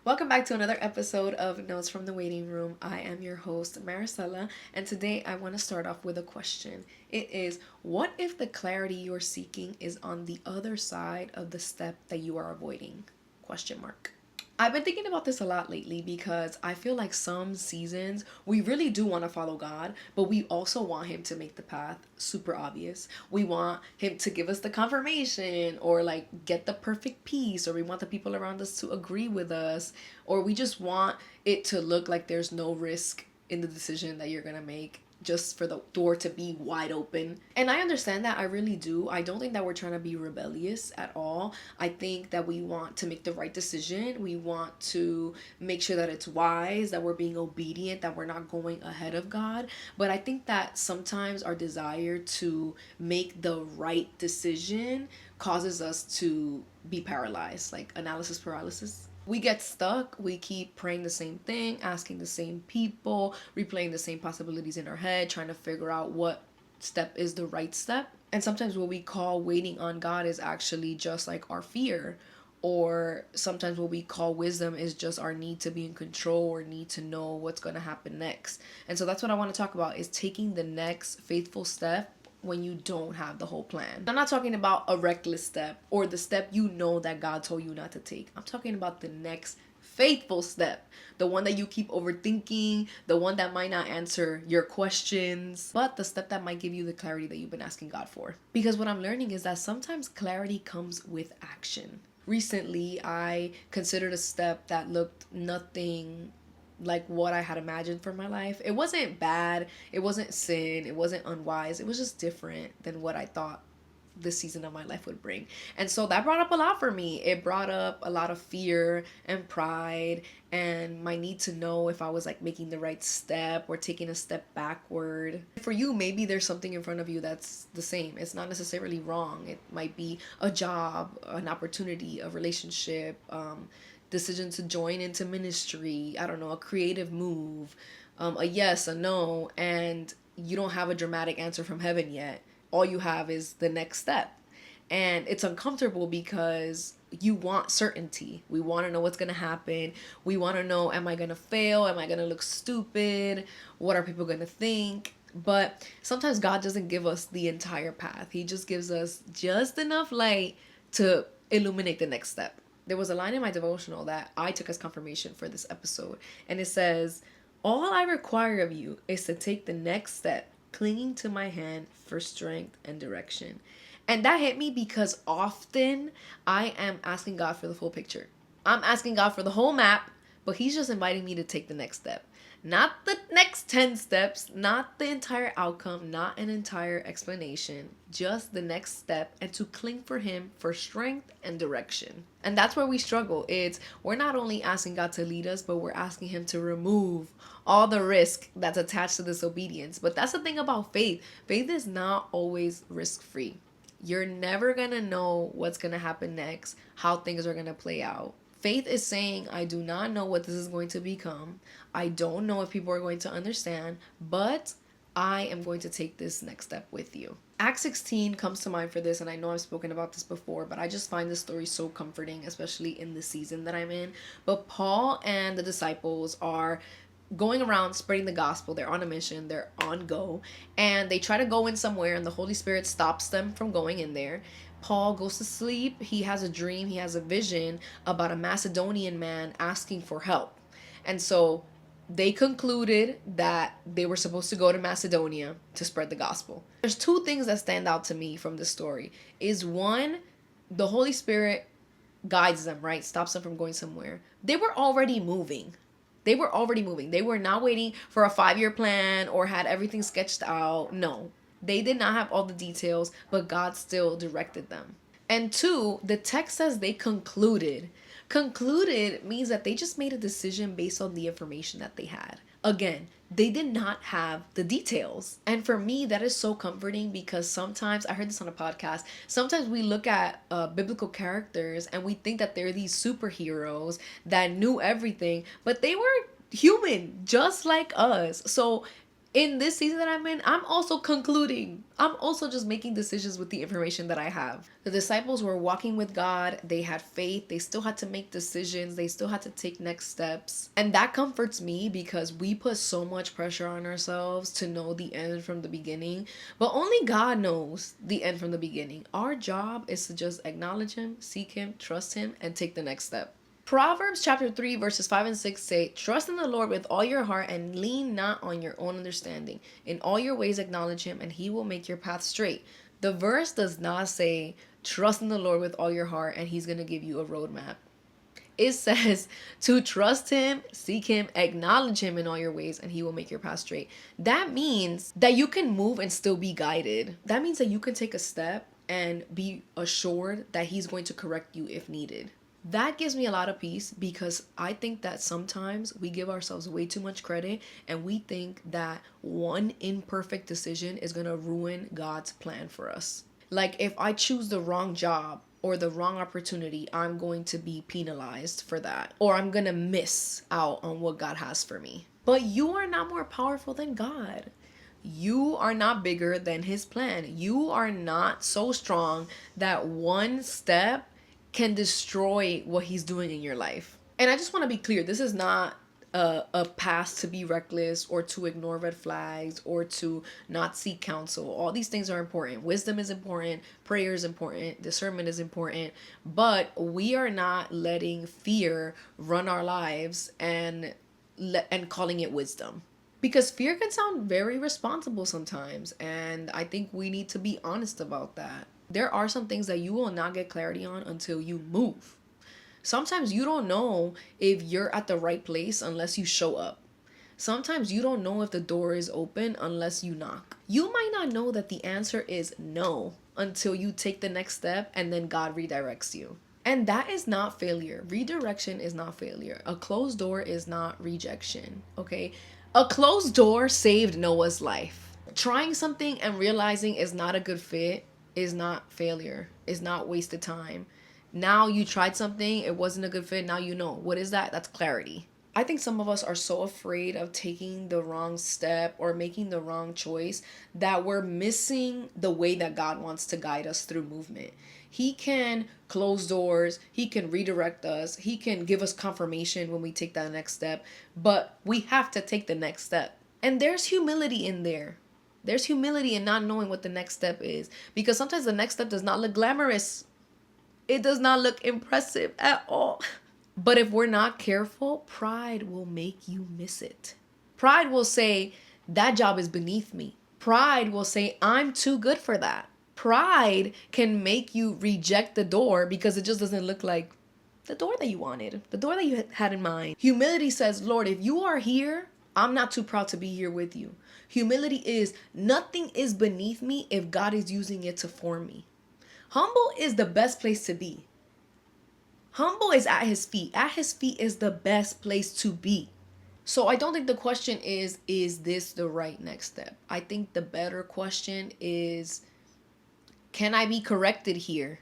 Welcome back to another episode of Notes from the Waiting Room. I am your host, Marisela, and today I want to start off with a question. It is, what if the clarity you're seeking is on the other side of the step that you are avoiding? Question mark. I've been thinking about this a lot lately because I feel like some seasons we really do want to follow God, but we also want Him to make the path super obvious. We want Him to give us the confirmation or like get the perfect peace, or we want the people around us to agree with us, or we just want it to look like there's no risk in the decision that you're gonna make just for the door to be wide open. And I understand that, I really do. I don't think that we're trying to be rebellious at all. I think that we want to make the right decision. We want to make sure that it's wise, that we're being obedient, that we're not going ahead of God. But I think that sometimes our desire to make the right decision causes us to be paralyzed, like analysis paralysis. We get stuck. We keep praying the same thing, asking the same people, replaying the same possibilities in our head, trying to figure out what step is the right step. And sometimes what we call waiting on God is actually just like our fear. Or sometimes what we call wisdom is just our need to be in control or need to know what's going to happen next. And so that's what I want to talk about, is taking the next faithful step when you don't have the whole plan. I'm not talking about a reckless step or the step you know that God told you not to take. I'm talking about the next faithful step, the one that you keep overthinking, the one that might not answer your questions, but the step that might give you the clarity that you've been asking God for. Because what I'm learning is that sometimes clarity comes with action. Recently, I considered a step that looked nothing like what I had imagined for my life. It wasn't bad, it wasn't sin, it wasn't unwise. It was just different than what I thought this season of my life would bring. And so that brought up a lot for me. It brought up a lot of fear and pride and my need to know if I was like making the right step or taking a step backward. For you, maybe there's something in front of you that's the same. It's not necessarily wrong. It might be a job, an opportunity, a relationship, decision to join into ministry, I don't know, a creative move, a yes, a no, and you don't have a dramatic answer from heaven yet. All you have is the next step. And it's uncomfortable because you want certainty. We want to know what's going to happen. We want to know, am I going to fail? Am I going to look stupid? What are people going to think? But sometimes God doesn't give us the entire path. He just gives us just enough light to illuminate the next step. There was a line in my devotional that I took as confirmation for this episode, and it says, "All I require of you is to take the next step, clinging to my hand for strength and direction." And that hit me because often I am asking God for the full picture. I'm asking God for the whole map, but He's just inviting me to take the next step. Not the next 10 steps, not the entire outcome, not an entire explanation, just the next step, and to cling for Him for strength and direction. And that's where we struggle. We're not only asking God to lead us, but we're asking Him to remove all the risk that's attached to this obedience. But that's the thing about faith. Faith is not always risk-free. You're never gonna know what's gonna happen next, how things are gonna play out. Faith is saying, I do not know what this is going to become. I don't know if people are going to understand, but I am going to take this next step with you. Acts 16 comes to mind for this, and I know I've spoken about this before, but I just find this story so comforting, especially in the season that I'm in. But Paul and the disciples are going around spreading the gospel. They're on a mission, they're on go, and they try to go in somewhere, and the Holy Spirit stops them from going in there. Paul goes to sleep. He has a dream, he has a vision about a Macedonian man asking for help. And so they concluded that they were supposed to go to Macedonia to spread the gospel. There's two things that stand out to me from this story. Is one, the Holy Spirit guides them, right? Stops them from going somewhere. They were already moving. They were already moving. They were not waiting for a 5-year plan or had everything sketched out. No, they did not have all the details, but God still directed them. And two, the text says they concluded. Concluded means that they just made a decision based on the information that they had. Again, they did not have the details. And for me, that is so comforting because sometimes, I heard this on a podcast, sometimes we look at biblical characters and we think that they're these superheroes that knew everything, but they were human just like us. So In this season that I'm in, I'm also concluding. I'm also just making decisions with the information that I have. The disciples were walking with God. They had faith. They still had to make decisions. They still had to take next steps. And that comforts me because we put so much pressure on ourselves to know the end from the beginning. But only God knows the end from the beginning. Our job is to just acknowledge Him, seek Him, trust Him, and take the next step. Proverbs chapter 3 verses 5 and 6 say, "Trust in the Lord with all your heart and lean not on your own understanding. In all your ways acknowledge Him and He will make your path straight." The verse does not say, "Trust in the Lord with all your heart and He's going to give you a roadmap." It says to trust Him, seek Him, acknowledge Him in all your ways, and He will make your path straight. That means that you can move and still be guided. That means that you can take a step and be assured that He's going to correct you if needed. That gives me a lot of peace because I think that sometimes we give ourselves way too much credit and we think that one imperfect decision is going to ruin God's plan for us. Like if I choose the wrong job or the wrong opportunity, I'm going to be penalized for that, or I'm going to miss out on what God has for me. But you are not more powerful than God. You are not bigger than His plan. You are not so strong that one step can destroy what He's doing in your life. And I just want to be clear, this is not a pass to be reckless or to ignore red flags or to not seek counsel. All these things are important. Wisdom is important, prayer is important, discernment is important, but we are not letting fear run our lives and calling it wisdom. Because fear can sound very responsible sometimes, and I think we need to be honest about that. There are some things that you will not get clarity on until you move. Sometimes you don't know if you're at the right place unless you show up. Sometimes you don't know if the door is open unless you knock. You might not know that the answer is no until you take the next step and then God redirects you. And that is not failure. Redirection is not failure. A closed door is not rejection, okay? A closed door saved Noah's life. Trying something and realizing it's not a good fit is not failure. It's not wasted time. Now you tried something, it wasn't a good fit, now you know. What is that? That's clarity. I think some of us are so afraid of taking the wrong step or making the wrong choice that we're missing the way that God wants to guide us through movement. He can close doors, He can redirect us, He can give us confirmation when we take that next step, but we have to take the next step. And there's humility in there. There's humility in not knowing what the next step is, because sometimes the next step does not look glamorous. It does not look impressive at all. But if we're not careful, pride will make you miss it. Pride will say, that job is beneath me. Pride will say, I'm too good for that. Pride can make you reject the door because it just doesn't look like the door that you wanted, the door that you had in mind. Humility says, Lord, if you are here, I'm not too proud to be here with you. Humility is, nothing is beneath me if God is using it to form me. Humble is the best place to be. Humble is at His feet. At His feet is the best place to be. So I don't think the question is this the right next step? I think the better question is, can I be corrected here?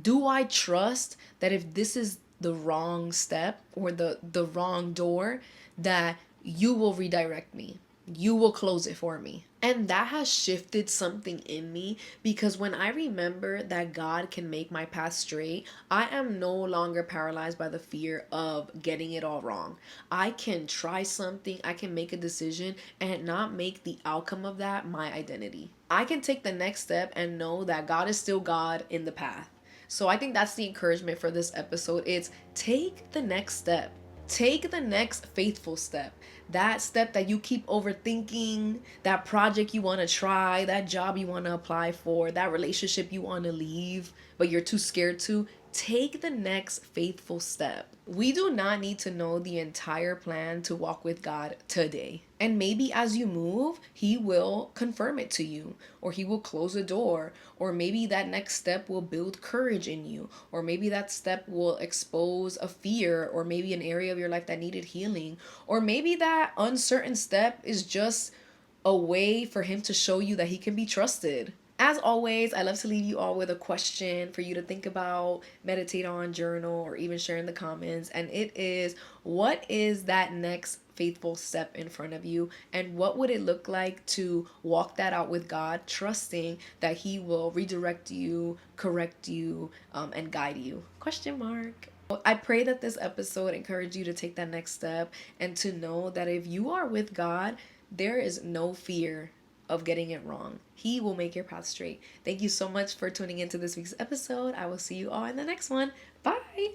Do I trust that if this is the wrong step or the wrong door, that you will redirect me? You will close it for me. And that has shifted something in me, because when I remember that God can make my path straight, I am no longer paralyzed by the fear of getting it all wrong. I can try something, I can make a decision and not make the outcome of that my identity. I can take the next step and know that God is still God in the path. So I think that's the encouragement for this episode. It's take the next step. Take the next faithful step. That step that you keep overthinking, that project you want to try, that job you want to apply for, that relationship you want to leave, but you're too scared to. Take the next faithful step. We do not need to know the entire plan to walk with God today. And maybe as you move, He will confirm it to you, or He will close a door, or maybe that next step will build courage in you, or maybe that step will expose a fear, or maybe an area of your life that needed healing, or maybe that uncertain step is just a way for Him to show you that He can be trusted. As always, I love to leave you all with a question for you to think about, meditate on, journal, or even share in the comments. And it is, what is that next faithful step in front of you? And what would it look like to walk that out with God, trusting that He will redirect you, correct you, and guide you? Question mark. I pray that this episode encouraged you to take that next step and to know that if you are with God, there is no fear of getting it wrong. He will make your path straight. Thank you so much for tuning into this week's episode. I will see you all in the next one. Bye.